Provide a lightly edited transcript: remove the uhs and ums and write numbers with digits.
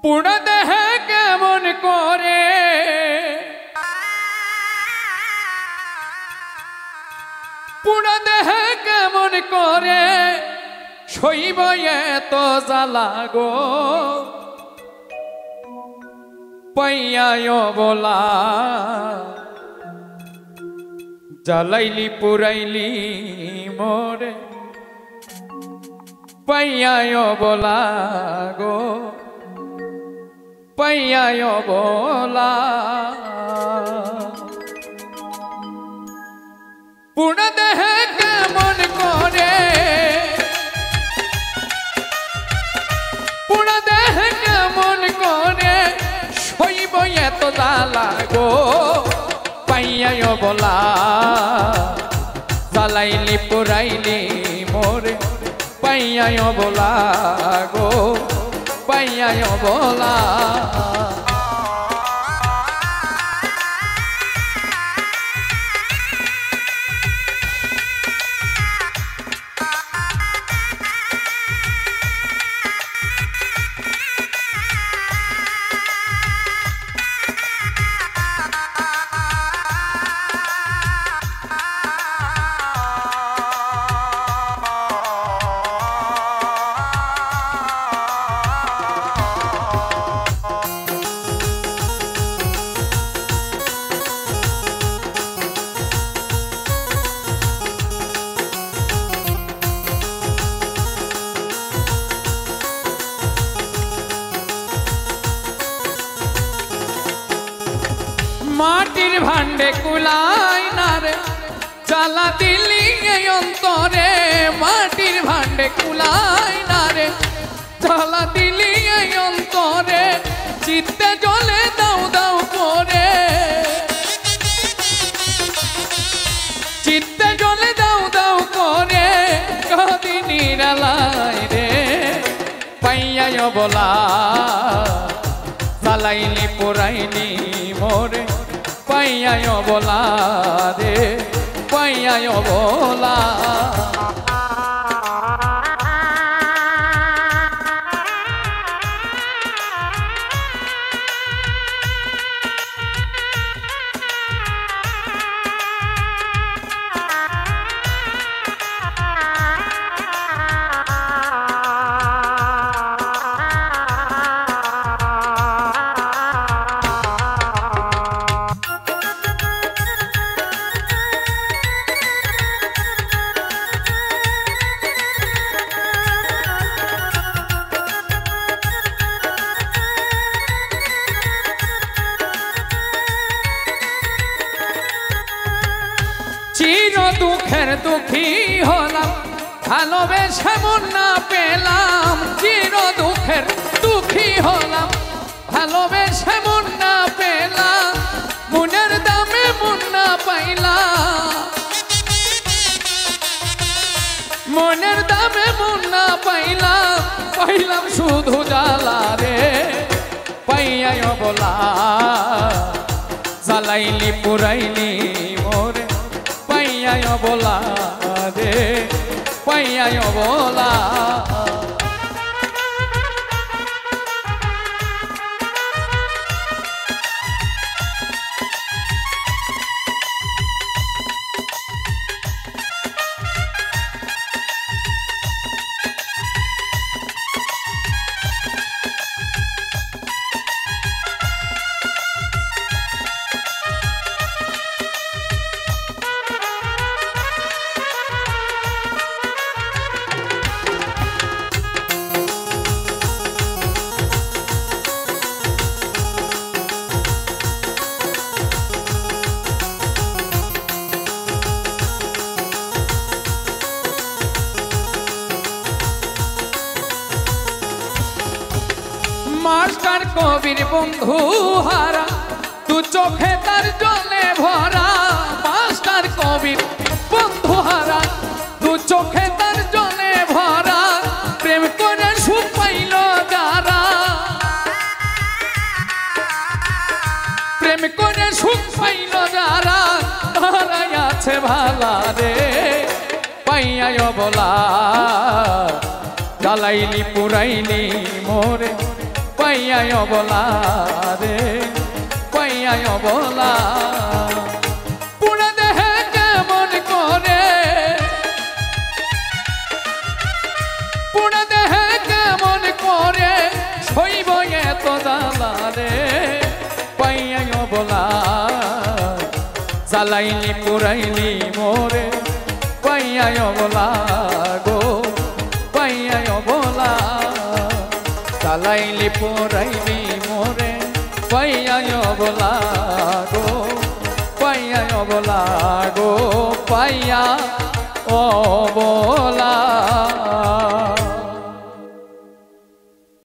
পুরা দেহে কেমন করে পুরা দেহে কেমন করে সইব এত জ্বালা গো পাইয়ায় বলা জ্বালাইলি পুরাইলি মোরে পাইয়ায় বলা গো পাইয়ায় বলা পুরা দেহে কেমন করে পুরা দেহে কেমন করে সইব এত জ্বালা গো পাইয়ায় বলা জ্বালাইলি পুরাইলি মোরে পাইয়ায় বলা গো পাইয়ায় বলা মাটির ভান্ডে কুলাই না রে জ্বালা দিলি অন্তরে মাটির ভান্ডে কুলাই না রে জ্বালা দিলি অন্তরে চিত্তে জলে দাও দাও করে চিত্তে জলে দাও দাও করে কদি নিরালাই রে পাইয়ায় বলা জ্বালাইলি পোড়াইলি মোরে পাইয়ায় বলা রে পাইয়ায় বলা চির দুঃখের দুঃখী হলাম ভালোবেসে মন না পেলাম চির দুঃখের দুঃখী হলাম ভালোবেসে মন না পেলাম মনের দামে মন না পাইলাম মনের দামে মন না পাইলাম পাইলাম শুধু জ্বালা রে পাইয়ায় বলা জ্বালাইলি পুরাইলি মোরে পাইয়ায় বলা রে পাইয়ায় বলা মাস্টার কবির বন্ধু হারা তু চোখে তার জলে ভরা মাস্টার কবির বন্ধু হারা তু চোখে তার জলে ভরা প্রেম করে সুখ পাইল যারা প্রেম করে সুখ পাইল যারা তারাই আছে ভালা রে পাইয়ায় বলা জ্বালাইলি পুরাইলি মোরে পাইয়া অবলা রে পাইয়া অবলা পুরা দেহে কেমন করে পুরা দেহে কেমন করে সইব এত জ্বালা রে পাইয়া অবলা জ্বালাইলি পুরাইলি মোরে পাইয়া অবলা গো পাইয়া অবলা জ্বালাইলি পুরাইলি মোরে পাইয়া অবলা গো পাইয়া অবলা গো পাইয়া অবলা